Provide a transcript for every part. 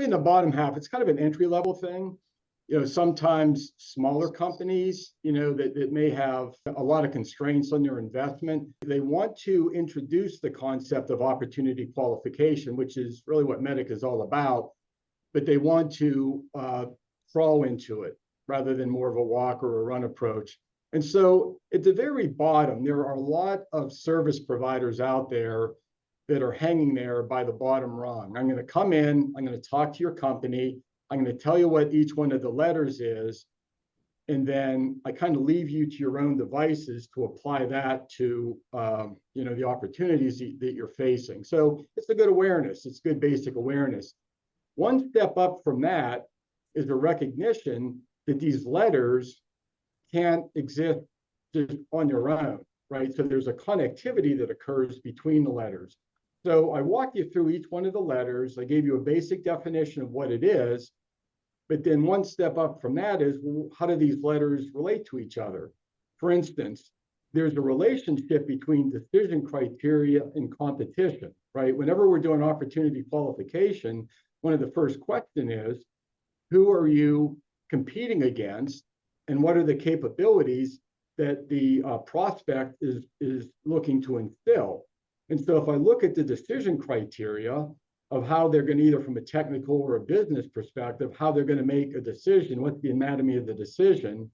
in the bottom half, it's kind of an entry level thing. Sometimes smaller companies, that may have a lot of constraints on their investment. They want to introduce the concept of opportunity qualification, which is really what MEDDICC is all about, but they want to crawl into it rather than more of a walk or a run approach. And so at the very bottom, there are a lot of service providers out there that are hanging there by the bottom rung. I'm going to come in, I'm going to talk to your company, I'm going to tell you what each one of the letters is, and then I kind of leave you to your own devices to apply that to the opportunities that you're facing. So it's a good awareness. It's good basic awareness. One step up from that is the recognition that these letters can't exist just on their own, right? So there's a connectivity that occurs between the letters. So I walked you through each one of the letters. I gave you a basic definition of what it is, but then one step up from that is, well, how do these letters relate to each other? For instance, there's a relationship between decision criteria and competition, right? Whenever we're doing opportunity qualification, one of the first questions is, who are you competing against, and what are the capabilities that the prospect is looking to instill? And so if I look at the decision criteria of how they're going to, either from a technical or a business perspective, how they're going to make a decision, what's the anatomy of the decision,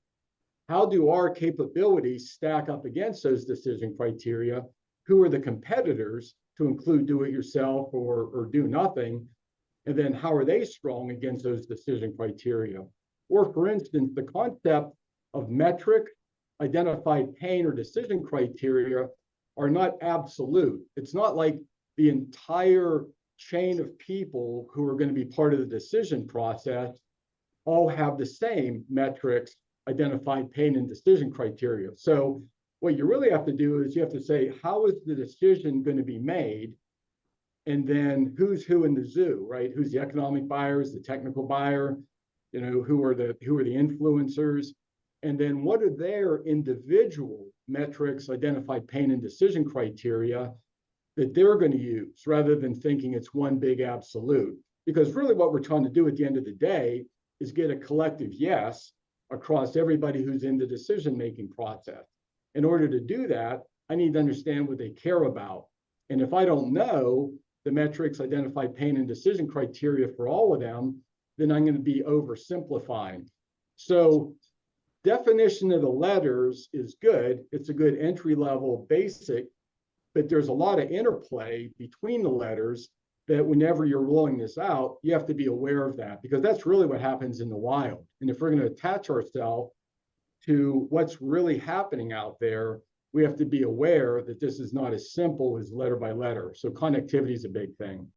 how do our capabilities stack up against those decision criteria? Who are the competitors, to include do-it-yourself or do nothing? And then how are they strong against those decision criteria? Or for instance, the concept of metric, identified pain, or decision criteria are not absolute. It's not like the entire chain of people who are going to be part of the decision process all have the same metrics, identified pain, and decision criteria. So what you really have to do is you have to say, how is the decision going to be made? And then who's who in the zoo, right? Who's the economic buyers, the technical buyer, who are the influencers? And then what are their individual metrics, identified pain, and decision criteria that they're going to use, rather than thinking it's one big absolute? Because really what we're trying to do at the end of the day is get a collective yes across everybody who's in the decision-making process. In order to do that, I need to understand what they care about. And if I don't know the metrics, identified pain, and decision criteria for all of them, then I'm going to be oversimplifying. So definition of the letters is good. It's a good entry-level basic, but there's a lot of interplay between the letters that whenever you're rolling this out, you have to be aware of that, because that's really what happens in the wild. And if we're going to attach ourselves to what's really happening out there, we have to be aware that this is not as simple as letter by letter. So connectivity is a big thing.